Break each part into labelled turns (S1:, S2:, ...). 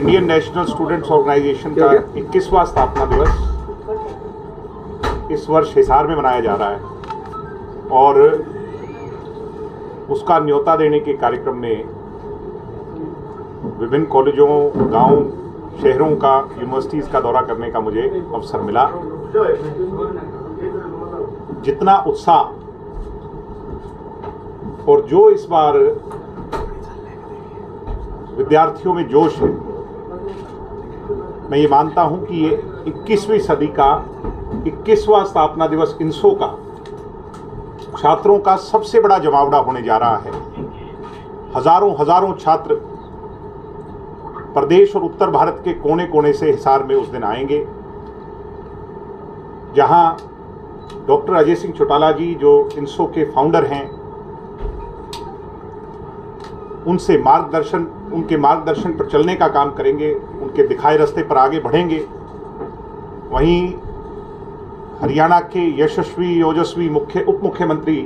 S1: Indian national students organisation का 21वां स्थापना दिवस इस वर्ष हिसार में मनाया जा रहा है और उसका न्योता देने के कार्यक्रम में विभिन्न कॉलेजों, गांव, शहरों का, यूनिवर्सिटीज़ का दौरा करने का मुझे अवसर मिला। जितना उत्साह और जो इस बार विद्यार्थियों में जोश है, मैं ये मानता हूं कि ये 21वीं सदी का 21वां स्थापना दिवस इंसो का छात्रों का सबसे बड़ा जमावड़ा होने जा रहा है। हजारों छात्र प्रदेश और उत्तर भारत के कोने कोने से हिसार में उस दिन आएंगे, जहां डॉक्टर अजय सिंह चौटाला जी, जो इंसो के फाउंडर हैं, उनके मार्गदर्शन पर चलने का काम करेंगे, उनके दिखाए रास्ते पर आगे बढ़ेंगे। वहीं हरियाणा के यशस्वी ओजस्वी उप मुख्यमंत्री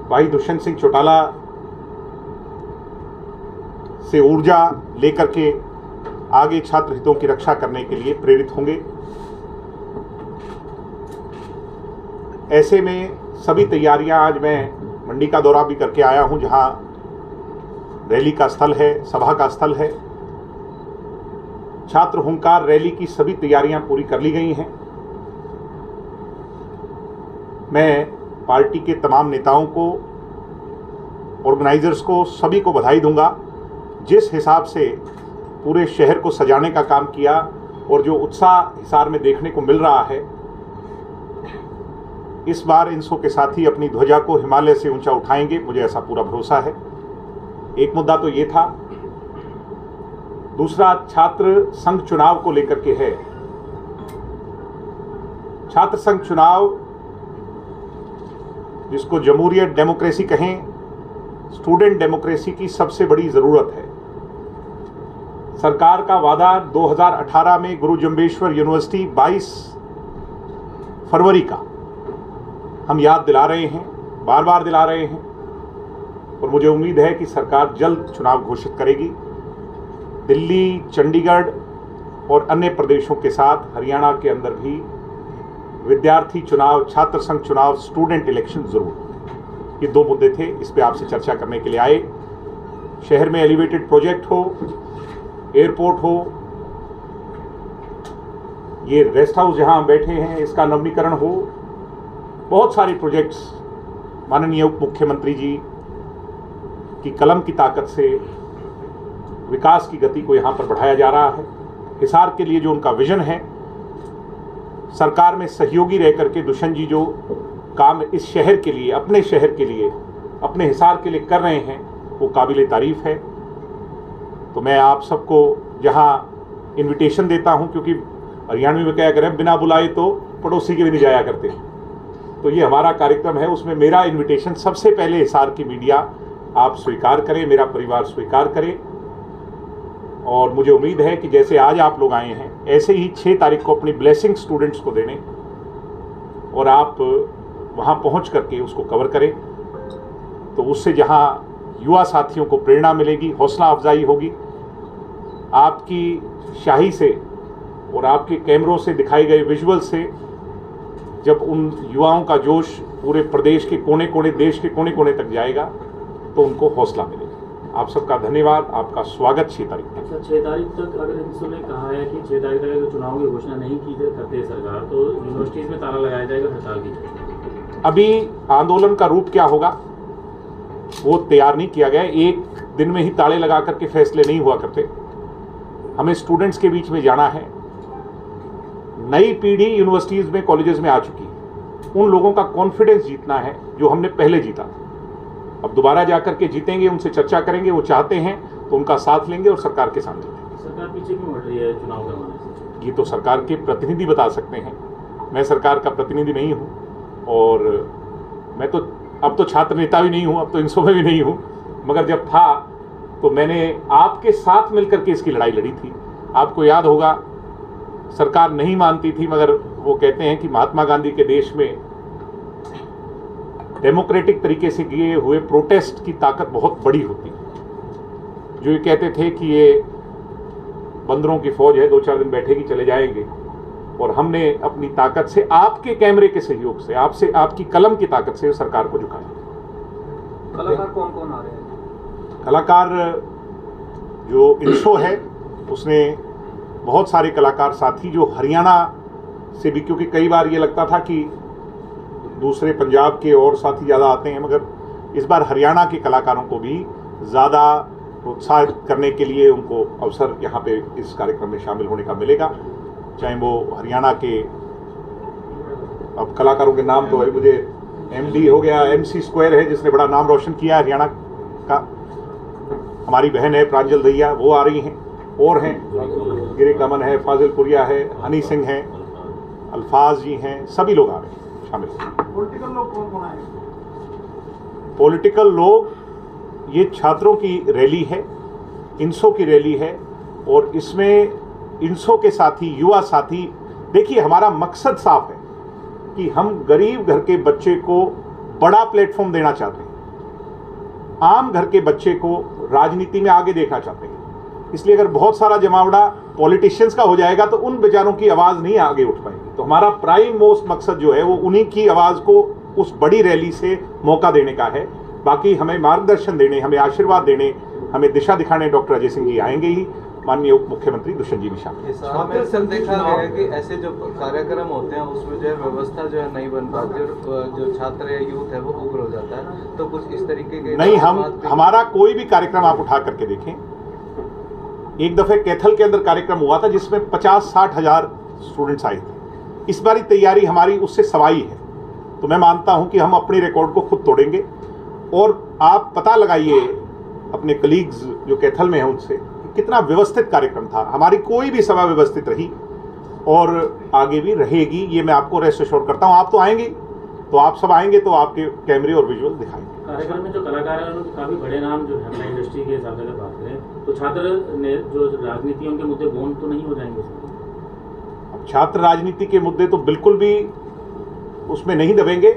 S1: भाई दुष्यंत सिंह चौटाला से ऊर्जा लेकर के आगे छात्र हितों की रक्षा करने के लिए प्रेरित होंगे। ऐसे में सभी तैयारियां, आज मैं मंडी का दौरा भी करके आया हूं, जहां रैली का स्थल है, सभा का स्थल है। छात्र हुंकार रैली की सभी तैयारियां पूरी कर ली गई हैं। मैं पार्टी के तमाम नेताओं को, ऑर्गेनाइजर्स को, सभी को बधाई दूंगा। जिस हिसाब से पूरे शहर को सजाने का काम किया और जो उत्साह हिसार में देखने को मिल रहा है, इस बार इंसो के साथी अपनी ध्वजा को हिमालय से ऊंचा उठाएंगे, मुझे ऐसा पूरा भरोसा है। एक मुद्दा तो ये था। दूसरा छात्र संघ चुनाव को लेकर के है। छात्र संघ चुनाव, जिसको जमहूरियत डेमोक्रेसी कहें, स्टूडेंट डेमोक्रेसी की सबसे बड़ी जरूरत है। सरकार का वादा 2018 में गुरु जम्बेश्वर यूनिवर्सिटी 22 फरवरी का हम याद दिला रहे हैं, बार बार दिला रहे हैं, और मुझे उम्मीद है कि सरकार जल्द चुनाव घोषित करेगी। दिल्ली, चंडीगढ़ और अन्य प्रदेशों के साथ हरियाणा के अंदर भी विद्यार्थी चुनाव, छात्र संघ चुनाव, स्टूडेंट इलेक्शन जरूर। ये दो मुद्दे थे, इस पे आपसे चर्चा करने के लिए आए। शहर में एलिवेटेड प्रोजेक्ट हो, एयरपोर्ट हो, ये रेस्ट हाउस जहां हम बैठे हैं इसका नवीनीकरण हो, बहुत सारे प्रोजेक्ट्स माननीय उप मुख्यमंत्री जी की कलम की ताकत से विकास की गति को यहां पर बढ़ाया जा रहा है। हिसार के लिए जो उनका विजन है, सरकार में सहयोगी रह करके दुष्यंत जी जो काम इस शहर के लिए, अपने शहर के लिए, अपने हिसार के लिए कर रहे हैं, वो काबिल तारीफ है। तो मैं आप सबको जहां इनविटेशन देता हूं, क्योंकि हरियाणवी में क्या करें, बिना बुलाए तो पड़ोसी के भी नहीं जाया करते, तो ये हमारा कार्यक्रम है, उसमें मेरा इनविटेशन सबसे पहले हिसार की मीडिया आप स्वीकार करें, मेरा परिवार स्वीकार करे। और मुझे उम्मीद है कि जैसे आज आप लोग आए हैं, ऐसे ही 6 तारीख को अपनी ब्लेसिंग स्टूडेंट्स को देने और आप वहां पहुंच करके उसको कवर करें। तो उससे जहां युवा साथियों को प्रेरणा मिलेगी, हौसला अफजाई होगी, आपकी शाही से और आपके कैमरों से दिखाए गए विजुअल से जब उन युवाओं का जोश पूरे प्रदेश के कोने कोने, देश के कोने कोने तक जाएगा, तो उनको हौसला मिलेगा। आप सबका धन्यवाद, आपका स्वागत 6 तारीख तक।
S2: अच्छा, 6 तारीख तक अगर इंसो ने कहा है कि 6 तारीख तक अगर चुनाव की घोषणा नहीं की करते सरकार, तो यूनिवर्सिटीज में ताला लगाया जाएगा हड़ताल की।
S1: अभी आंदोलन का रूप क्या होगा वो तैयार नहीं किया गया। एक दिन में ही ताले लगा करके फैसले नहीं हुआ करते। हमें स्टूडेंट्स के बीच में जाना है। नई पीढ़ी यूनिवर्सिटीज में, कॉलेजेस में आ चुकी है। उन लोगों का कॉन्फिडेंस जीतना है जो हमने पहले जीता। अब दोबारा जाकर के जीतेंगे, उनसे चर्चा करेंगे, वो चाहते हैं तो उनका साथ लेंगे और सरकार के साथ लेंगे।
S2: सरकार पीछे क्यों हट रही है चुनाव करवाने से?
S1: ये तो सरकार के प्रतिनिधि बता सकते हैं। मैं सरकार का प्रतिनिधि नहीं हूँ, और मैं तो अब तो छात्र नेता भी नहीं हूँ, अब तो इंसो में भी नहीं हूँ, मगर जब था तो मैंने आपके साथ मिलकर के इसकी लड़ाई लड़ी थी। आपको याद होगा, सरकार नहीं मानती थी, मगर वो कहते हैं कि महात्मा गांधी के देश में डेमोक्रेटिक तरीके से किए हुए प्रोटेस्ट की ताकत बहुत बड़ी होती है। जो ये कहते थे कि ये बंदरों की फौज है, 2-4 दिन बैठेगी चले जाएंगे। और हमने अपनी ताकत से, आपके कैमरे के सहयोग से, आपसे, आपकी कलम की ताकत से सरकार को झुकाया।
S3: कलाकार कौन कौन आ रहे हैं?
S1: कलाकार जो इंसो है उसने बहुत सारे कलाकार साथी जो हरियाणा से भी, क्योंकि कई बार ये लगता था कि दूसरे पंजाब के और साथी ज़्यादा आते हैं, मगर इस बार हरियाणा के कलाकारों को भी ज़्यादा प्रोत्साहित करने के लिए उनको अवसर यहाँ पे इस कार्यक्रम में शामिल होने का मिलेगा। चाहे वो हरियाणा के, अब कलाकारों के नाम तो है, मुझे एमडी हो गया, MC स्क्वायर है जिसने बड़ा नाम रोशन किया हरियाणा का, हमारी बहन है प्रांजल दहिया, वो आ रही हैं, और हैं गिरी कमन है, फाजिल पुरिया है, हनी सिंह हैं, अल्फाज जी हैं, सभी लोग आ रहे हैं शामिल।
S3: पॉलिटिकल लोग कौन कौन आए?
S1: पॉलिटिकल लोग, ये छात्रों की रैली है, इंसो की रैली है, और इसमें इंसो के साथी, युवा साथी, देखिए हमारा मकसद साफ है कि हम गरीब घर के बच्चे को बड़ा प्लेटफॉर्म देना चाहते हैं, आम घर के बच्चे को राजनीति में आगे देखना चाहते हैं। इसलिए अगर बहुत सारा जमावड़ा पॉलिटिशियंस का हो जाएगा तो उन बेचारों की आवाज़ नहीं आगे उठ पाएगी। तो हमारा प्राइम मोस्ट मकसद जो है वो उन्हीं की आवाज़ को उस बड़ी रैली से मौका देने का है। बाकी हमें मार्गदर्शन देने, हमें आशीर्वाद देने, हमें दिशा दिखाने डॉक्टर अजय सिंह जी आएंगे ही, माननीय उप मुख्यमंत्री दुष्यंत जी भी शामिल।
S4: सर देखा गया है कि ऐसे जो कार्यक्रम होते हैं उसमें जो है व्यवस्था जो है नहीं बन पाती और जो छात्र या यूथ है वो उग्र हो जाता है, तो कुछ इस तरीके के
S1: नहीं, हमारा कोई भी कार्यक्रम आप उठा करके देखें। एक दफे कैथल के अंदर कार्यक्रम हुआ था जिसमें 50-60 हज़ार स्टूडेंट्स आए थे। इस बारी तैयारी हमारी उससे सवाई है, तो मैं मानता हूं कि हम अपने रिकॉर्ड को खुद तोड़ेंगे। और आप पता लगाइए अपने कलीग्स जो कैथल में हैं उनसे, कितना व्यवस्थित कार्यक्रम था। हमारी कोई भी सभा व्यवस्थित रही और आगे भी रहेगी, ये मैं आपको रेस्ट एश्योर करता हूँ। आप तो आएंगे, तो आप सब आएंगे तो आपके कैमरे और विजुअल दिखाएंगे।
S2: कार्यक्रम में जो कलाकार हैं उनके काफी बड़े नाम जो है इंडस्ट्री के हिसाब से अगर बात करें तो छात्र ने जो राजनीति उनके मुद्दे गौण तो नहीं हो जाएंगे उसमें?
S1: अब छात्र राजनीति के मुद्दे तो बिल्कुल भी उसमें नहीं दबेंगे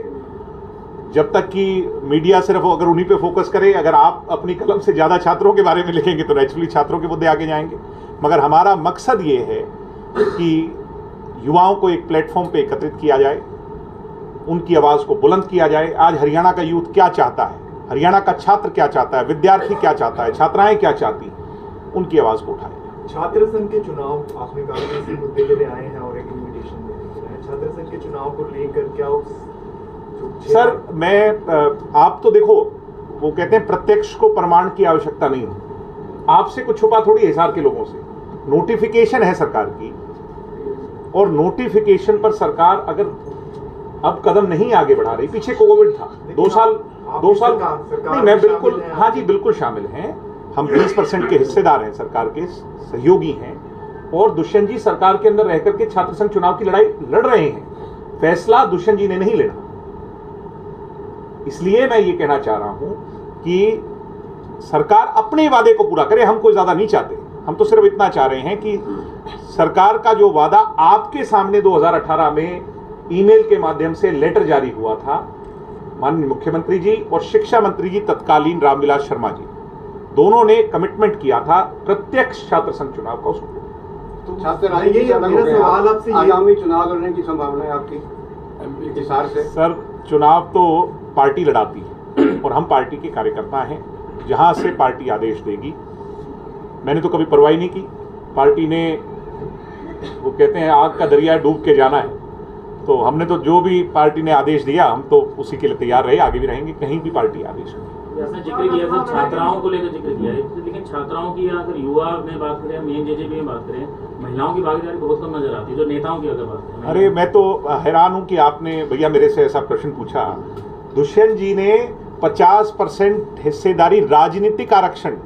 S1: जब तक कि मीडिया सिर्फ अगर उन्हीं पे फोकस करे। अगर आप अपनी कलम से ज़्यादा छात्रों के बारे में लिखेंगे तो नेचुरली छात्रों के मुद्दे आगे जाएंगे। मगर हमारा मकसद ये है कि युवाओं को एक प्लेटफॉर्म पे एकत्रित किया जाए, उनकी आवाज़ को बुलंद किया जाए। आज हरियाणा का यूथ क्या चाहता है, हरियाणा का छात्र क्या चाहता है, विद्यार्थी क्या चाहता है, छात्राएं क्या चाहती, उनकी आवाज़ को उठाएं।
S3: छात्र संघ के चुनाव आपने कहा इसी मुद्दे के लिए आए हैं और एक इन्विटेशन देने के लिए, छात्र संघ के चुनाव को लेकर क्या
S1: सर, मैं आप तो देखो, वो कहते हैं प्रत्यक्ष को प्रमाण की आवश्यकता नहीं हो। आपसे कुछ छुपा थोड़ी हिसार के लोगों से। नोटिफिकेशन है सरकार की, और नोटिफिकेशन पर सरकार अगर अब कदम नहीं आगे बढ़ा रही, पीछे कोविड था, 2 साल नहीं, मैं बिल्कुल, हाँ जी बिल्कुल शामिल हैं। हम 20% के हिस्सेदार हैं, सरकार के सहयोगी हैं, और दुष्यंत जी सरकार के अंदर रहकर के छात्र संघ चुनाव की लड़ाई लड़ रहे हैं। फैसला दुष्यंत जी ने नहीं लेना। इसलिए मैं ये कहना चाह रहा हूं कि सरकार अपने वादे को पूरा करे। हम कोई ज्यादा नहीं चाहते, हम तो सिर्फ इतना चाह रहे हैं कि सरकार का जो वादा आपके सामने 2018 में ईमेल के माध्यम से लेटर जारी हुआ था, माननीय मुख्यमंत्री जी और शिक्षा मंत्री जी तत्कालीन रामविलास शर्मा जी दोनों ने कमिटमेंट किया था प्रत्यक्ष छात्र संघ चुनाव का। उसको
S4: आगामी चुनाव लड़ने की संभावना है आपकी इंतजार से?
S1: सर, चुनाव तो पार्टी लड़ाती है और हम पार्टी के कार्यकर्ता हैं। जहां से पार्टी आदेश देगी, मैंने तो कभी परवाही नहीं की। पार्टी ने, वो कहते हैं आग का दरिया डूब के जाना है, तो हमने तो जो भी पार्टी ने आदेश दिया हम तो उसी के लिए तैयार रहे, आगे भी रहेंगे, कहीं भी पार्टी आदेश हो।
S2: आपने जिक्र किया था छात्राओं को लेकर जिक्र किया है, लेकिन छात्राओं की अगर युवा में बात करें, मेन जेजेबी में बात करें, महिलाओं की भागीदारी बहुत कम नजर आती है। जो नेताओं की अगर बात करें,
S1: अरे मैं तो हैरान हूं कि आपने भैया मेरे से ऐसा प्रश्न पूछा। दुष्यंत जी ने 50% हिस्सेदारी, राजनीतिक आरक्षण,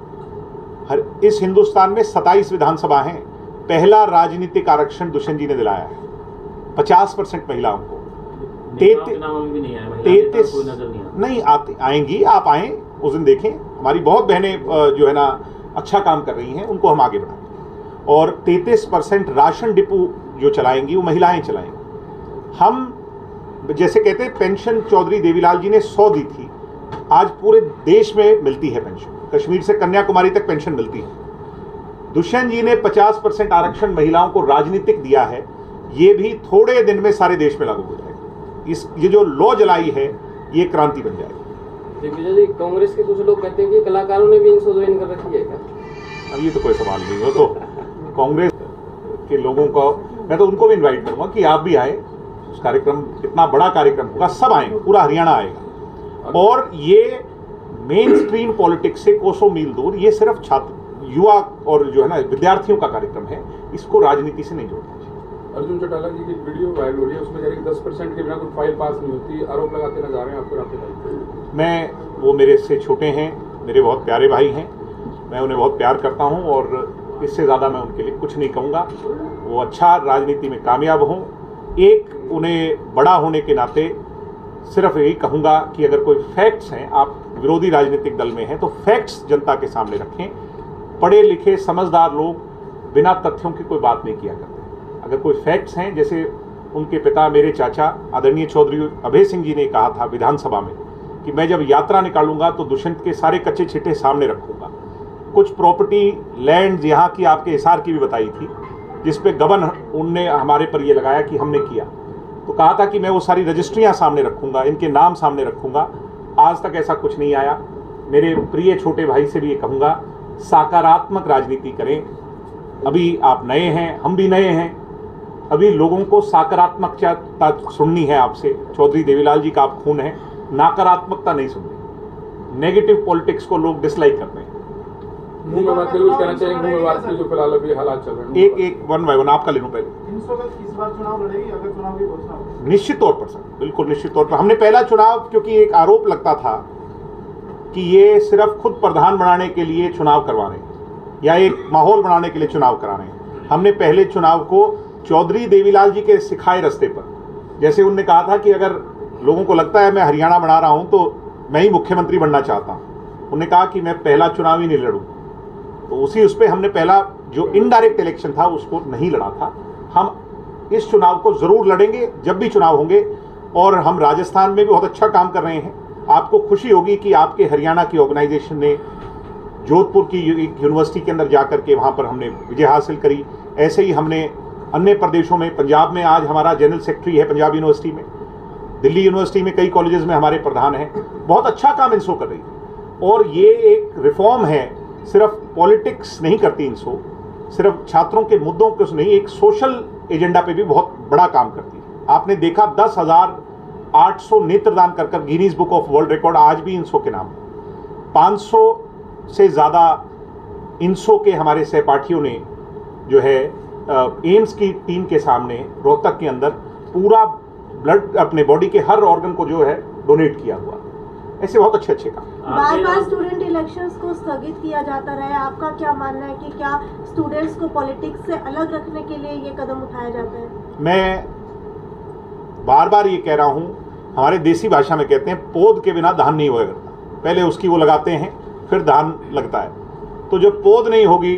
S1: इस हिंदुस्तान में 27 विधानसभा हैं, पहला राजनीतिक आरक्षण दुष्यंत जी ने दिलाया है 50% महिलाओं को। 33 नहीं आएंगी, आप आए उस दिन देखें। हमारी बहुत बहनें जो है ना अच्छा काम कर रही हैं, उनको हम आगे बढ़ाएंगे। और 33% राशन डिपो जो चलाएंगी वो महिलाएं चलाएंगी। हम जैसे कहते हैं पेंशन चौधरी देवीलाल जी ने 100 दी थी, आज पूरे देश में मिलती है पेंशन। कश्मीर से कन्याकुमारी तक पेंशन मिलती है। दुष्यंत जी ने 50% आरक्षण महिलाओं को राजनीतिक दिया है, ये भी थोड़े दिन में सारे देश में लागू हो जाएगा। ये जो लॉ जलाई है ये क्रांति बन जाएगी।
S5: दिग्विजय जी, कांग्रेस के कुछ लोग कहते हैं कि कलाकारों ने भी इंसो ज्वाइन कर रखी है क्या?
S1: अब ये तो कोई सवाल नहीं हो, तो कांग्रेस के लोगों को मैं तो उनको भी इनवाइट करूंगा कि आप भी आए। उस कार्यक्रम, इतना बड़ा कार्यक्रम होगा, सब आएंगे, पूरा हरियाणा आएगा। और ये मेन स्ट्रीम पॉलिटिक्स से कोसों मील दूर, ये सिर्फ छात्र, युवा और जो है ना विद्यार्थियों का कार्यक्रम है, इसको राजनीति से नहीं जोड़ना चाहिए।
S6: अर्जुन चौटाला जी की वीडियो वायरल हो रही है, उसमें कह रहे हैं कि 10% के बिना कोई फाइल पास नहीं होती, आरोप लगाते नजर आ रहे हैं आपको आपके भाई।
S1: वो मेरे से छोटे हैं, मेरे बहुत प्यारे भाई हैं, मैं उन्हें बहुत प्यार करता हूं और इससे ज़्यादा मैं उनके लिए कुछ नहीं कहूँगा। वो अच्छा राजनीति में कामयाब हों। एक उन्हें बड़ा होने के नाते सिर्फ यही कहूँगा कि अगर कोई फैक्ट्स हैं, आप विरोधी राजनीतिक दल में हैं तो फैक्ट्स जनता के सामने रखें। पढ़े लिखे समझदार लोग बिना तथ्यों की कोई बात नहीं किया करते। अगर कोई फैक्ट्स हैं, जैसे उनके पिता मेरे चाचा आदरणीय चौधरी अभय सिंह जी ने कहा था विधानसभा में कि मैं जब यात्रा निकालूंगा तो दुष्यंत के सारे कच्चे छिट्टे सामने रखूंगा। कुछ प्रॉपर्टी लैंड यहाँ की आपके हिसार की भी बताई थी, जिसपे गबन उनने हमारे पर ये लगाया कि हमने किया, तो कहा था कि मैं वो सारी रजिस्ट्रियाँ सामने रखूंगा, इनके नाम सामने रखूंगा। आज तक ऐसा कुछ नहीं आया। मेरे प्रिय छोटे भाई से भी ये कहूँगा, सकारात्मक राजनीति करें। अभी आप नए हैं, हम भी नए हैं, अभी लोगों को सकारात्मकता सुननी है आपसे। चौधरी देवीलाल जी का आप खून है, नकारात्मकता नहीं सुननी। नेगेटिव पॉलिटिक्स को लोग डिसलाइक करते हैं।
S6: मुंह में बात करके कुछ कहना चाहेंगे, मुंह में बात करके जो फिलहाल अभी हालात चल रहे हैं।
S1: एक वन बाय वन आपका ले लूं पहले।
S3: इस बार चुनाव लड़ेगी अगर चुनाव की घोषणा हो?
S1: निश्चित तौर पर सर, बिल्कुल निश्चित तौर पर। हमने पहला चुनाव, क्योंकि एक आरोप लगता था कि ये सिर्फ खुद प्रधान बनाने के लिए चुनाव करवा रहे हैं या एक माहौल बनाने के लिए चुनाव करा रहे हैं, हमने पहले चुनाव को चौधरी देवीलाल जी के सिखाए रास्ते पर, जैसे उनने कहा था कि अगर लोगों को लगता है मैं हरियाणा बना रहा हूं तो मैं ही मुख्यमंत्री बनना चाहता हूं, उन्होंने कहा कि मैं पहला चुनाव ही नहीं लड़ूं, तो उस पे हमने पहला जो इनडायरेक्ट इलेक्शन था उसको नहीं लड़ा था। हम इस चुनाव को जरूर लड़ेंगे जब भी चुनाव होंगे, और हम राजस्थान में भी बहुत अच्छा काम कर रहे हैं। आपको खुशी होगी कि आपके हरियाणा की ऑर्गेनाइजेशन ने जोधपुर की यूनिवर्सिटी के अंदर जाकर के वहाँ पर हमने विजय हासिल करी। ऐसे ही हमने अन्य प्रदेशों में, पंजाब में आज हमारा जनरल सेक्रेटरी है पंजाब यूनिवर्सिटी में, दिल्ली यूनिवर्सिटी में कई कॉलेजेस में हमारे प्रधान हैं। बहुत अच्छा काम इंसो कर रही है और ये एक रिफॉर्म है। सिर्फ पॉलिटिक्स नहीं करती इंसो, सिर्फ छात्रों के मुद्दों को नहीं, एक सोशल एजेंडा पे भी बहुत बड़ा काम करती है। आपने देखा 10,800 नेत्रदान कर Guinness book of world record आज भी इंसो के नाम। 500 से ज़्यादा इंसो के हमारे सहपाठियों ने जो है एम्स की टीम के सामने रोहतक के अंदर पूरा ब्लड अपने बॉडी के हर ऑर्गन को जो है डोनेट किया हुआ। ऐसे बहुत अच्छे अच्छे काम।
S7: बार बार स्टूडेंट इलेक्शंस को स्थगित किया जाता रहा है, आपका क्या मानना है कि क्या स्टूडेंट्स को पॉलिटिक्स से अलग रखने के लिए ये कदम उठाया जाता है? मैं
S1: बार बार ये कह रहा हूँ, हमारे देसी भाषा में कहते हैं पौध के बिना धान नहीं होगा करता। पहले उसकी वो लगाते हैं फिर धान लगता है। तो जब पौध नहीं होगी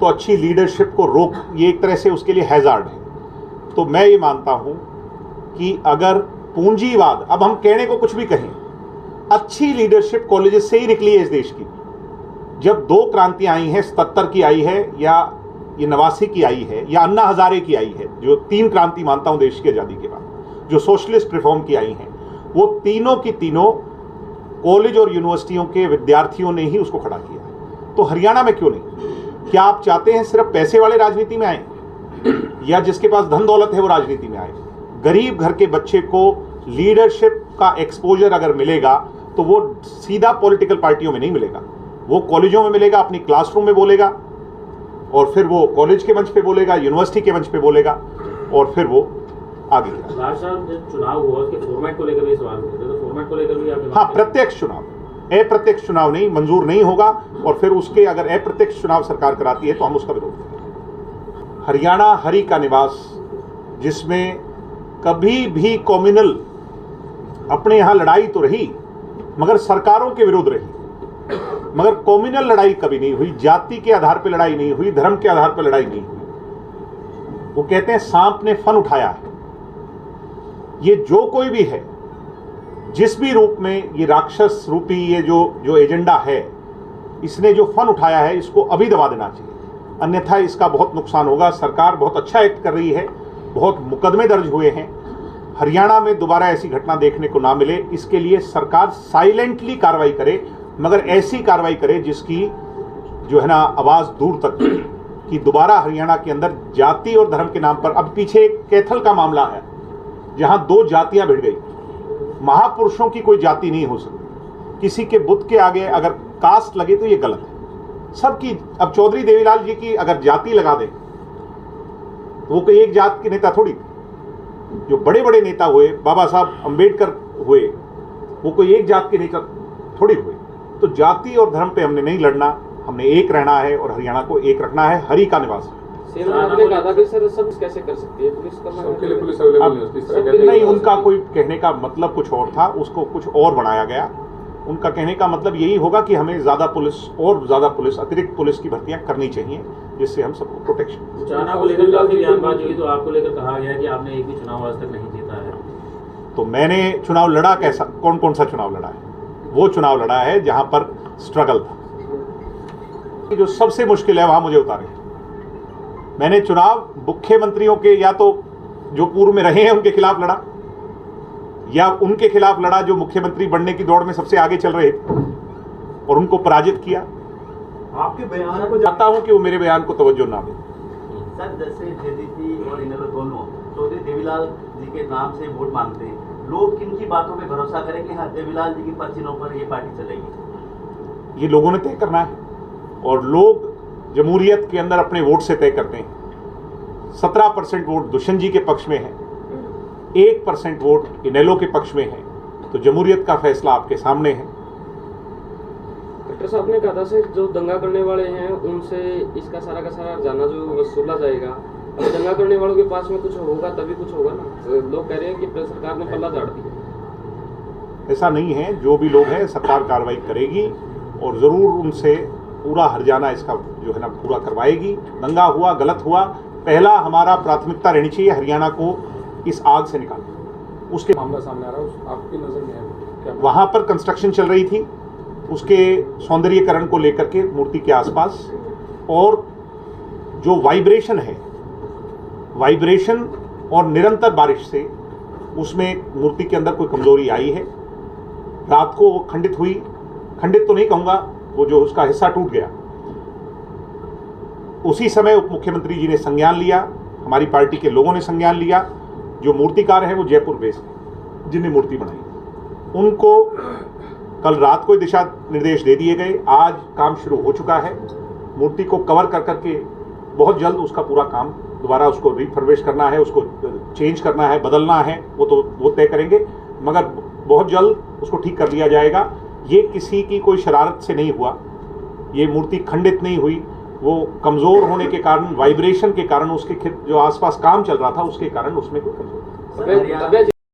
S1: तो अच्छी लीडरशिप को रोक, ये एक तरह से उसके लिए हैजार्ड है। तो मैं ये मानता हूँ कि अगर पूंजीवाद, अब हम कहने को कुछ भी कहें, अच्छी लीडरशिप कॉलेजेस से ही निकली है इस देश की। जब 2 क्रांतियां आई हैं, 77 की आई है या ये 89 की आई है या अन्ना हजारे की आई है, जो 3 क्रांति मानता हूं देश की आज़ादी के बाद, जो सोशलिस्ट रिफॉर्म की आई हैं, वो तीनों की तीनों कॉलेज और यूनिवर्सिटियों के विद्यार्थियों ने ही उसको खड़ा किया है। तो हरियाणा में क्यों नहीं? क्या आप चाहते हैं सिर्फ पैसे वाले राजनीति में आए या जिसके पास धन दौलत है वो राजनीति में आए? गरीब घर के बच्चे को लीडरशिप का एक्सपोजर अगर मिलेगा तो वो सीधा पॉलिटिकल पार्टियों में नहीं मिलेगा, वो कॉलेजों में मिलेगा, अपनी क्लासरूम में बोलेगा और फिर वो कॉलेज के मंच पे बोलेगा, यूनिवर्सिटी के मंच पे बोलेगा और फिर वो आगे
S2: जब चुनाव हुआ उसके फॉर्मेट को लेकर भी सवाल उठे थे, तो फॉर्मेट को लेकर भी आप?
S1: हाँ, प्रत्यक्ष चुनाव, अप्रत्यक्ष चुनाव नहीं, मंजूर नहीं होगा। और फिर उसके अगर अप्रत्यक्ष चुनाव सरकार कराती है तो हम उसका विरोध करेंगे। हरियाणा हरि का निवास, जिसमें कभी भी कम्युनल, अपने यहाँ लड़ाई तो रही मगर सरकारों के विरुद्ध रही, मगर कम्युनल लड़ाई कभी नहीं हुई, जाति के आधार पर लड़ाई नहीं हुई, धर्म के आधार पर लड़ाई नहीं हुई। वो कहते हैं सांप ने फन उठाया है। ये जो कोई भी है, जिस भी रूप में ये राक्षस रूपी ये जो एजेंडा है, इसने जो फन उठाया है इसको अभी दबा देना चाहिए। अन्यथा इसका बहुत नुकसान होगा। सरकार बहुत अच्छा एक्ट कर रही है, बहुत मुकदमे दर्ज हुए हैं। हरियाणा में दोबारा ऐसी घटना देखने को ना मिले, इसके लिए सरकार साइलेंटली कार्रवाई करे, मगर ऐसी कार्रवाई करे जिसकी जो है ना आवाज़ दूर तक कि दोबारा हरियाणा के अंदर जाति और धर्म के नाम पर, अब पीछे एक कैथल का मामला है जहां 2 जातियां भिड़ गई। महापुरुषों की कोई जाति नहीं हो सकती, किसी के बुत के आगे अगर कास्ट लगे तो ये गलत है सबकी। अब चौधरी देवीलाल जी की अगर जाति लगा दें तो वो कोई एक जात के नेता थोड़ी, जो बड़े बड़े नेता हुए, बाबा साहब अंबेडकर हुए, वो कोई एक जात के नेता थोड़ी हुए। तो जाति और धर्म पे हमने नहीं लड़ना, हमने एक रहना है और हरियाणा को एक रखना है। हरि का निवास
S5: सेना आपने कहा था कि सर सब कैसे कर सकती है पुलिस का?
S6: सबके लिए पुलिस अवेलेबल नहीं होती, इस तरह कहते हैं।
S1: नहीं, उनका कोई कहने का मतलब कुछ और था, उसको कुछ और बनाया गया। उनका कहने का मतलब यही होगा कि हमें ज़्यादा पुलिस, अतिरिक्त पुलिस की भर्तियां करनी चाहिए, जिससे हम सबको प्रोटेक्शन।
S2: चाइना को लेकर काफी बयानबाजी हुई, तो आपको लेकर कहा गया कि आपने एक भी चुनाव आज तक नहीं जीता है।
S1: तो मैंने चुनाव लड़ा कैसा, कौन सा चुनाव लड़ा है? वो चुनाव लड़ा है जहां पर स्ट्रगल था। जो सबसे मुश्किल है वहां मुझे उतारे। मैंने चुनाव मुख्यमंत्रियों के, या तो जो पूर्व में रहे हैं उनके खिलाफ लड़ा, या उनके खिलाफ लड़ा जो मुख्यमंत्री बनने की दौड़ में सबसे आगे चल रहे थे, और उनको पराजित किया।
S3: आपके बयान को
S1: चाहता हूं कि वो मेरे बयान को तवज्जो ना दें।
S8: सर, जैसे जेडीपी और इनेलो दोनों चौधरी देवीलाल जी के नाम से वोट मांगते हैं, लोग किन की बातों पे भरोसा करें कि हाँ देवीलाल जी की पर्चियों पर ये पार्टी चलेगी?
S1: ये लोगों ने तय करना है, और लोग जमहूरियत के अंदर अपने वोट से तय करते हैं। 17% वोट दुष्यंत जी के पक्ष में है, 1% वोट इनेलो के पक्ष में है, तो जमहूरियत का फैसला आपके सामने है।
S5: कलेक्टर साहब ने कहा था सर जो दंगा करने वाले हैं उनसे इसका सारा का सारा जाना जो वसूला जाएगा। अब दंगा करने वालों के पास में कुछ होगा तभी कुछ होगा ना। लोग कह रहे हैं कि सरकार ने पल्ला झाड़ दिया।
S1: ऐसा नहीं है, जो भी लोग हैं सरकार कार्रवाई करेगी और ज़रूर उनसे पूरा हर्जाना इसका जो है ना पूरा करवाएगी। दंगा हुआ, गलत हुआ, पहला हमारा प्राथमिकता रहनी चाहिए हरियाणा को इस आग से निकालना। उसके
S6: मामला सामने आ रहा है, आपकी नज़र में है क्या?
S1: वहाँ पर कंस्ट्रक्शन चल रही थी, उसके सौंदर्यीकरण को लेकर के मूर्ति के आसपास, और जो वाइब्रेशन और निरंतर बारिश से उसमें मूर्ति के अंदर कोई कमजोरी आई है। रात को वो खंडित तो नहीं कहूँगा, वो जो उसका हिस्सा टूट गया, उसी समय उप मुख्यमंत्री जी ने संज्ञान लिया, हमारी पार्टी के लोगों ने संज्ञान लिया। जो मूर्तिकार हैं वो जयपुर बेस्ड हैं, जिन्हें मूर्ति बनाई, उनको कल रात को दिशा निर्देश दे दिए गए। आज काम शुरू हो चुका है। मूर्ति को कवर कर करके बहुत जल्द उसका पूरा काम दोबारा उसको रिफर्बिश करना है, उसको चेंज करना है, बदलना है, वो तय करेंगे, मगर बहुत जल्द उसको ठीक कर लिया जाएगा। ये किसी की कोई शरारत से नहीं हुआ, ये मूर्ति खंडित नहीं हुई, वो कमज़ोर होने के कारण, वाइब्रेशन के कारण, उसके जो आसपास काम चल रहा था उसके कारण उसमें कोई कमजोरी।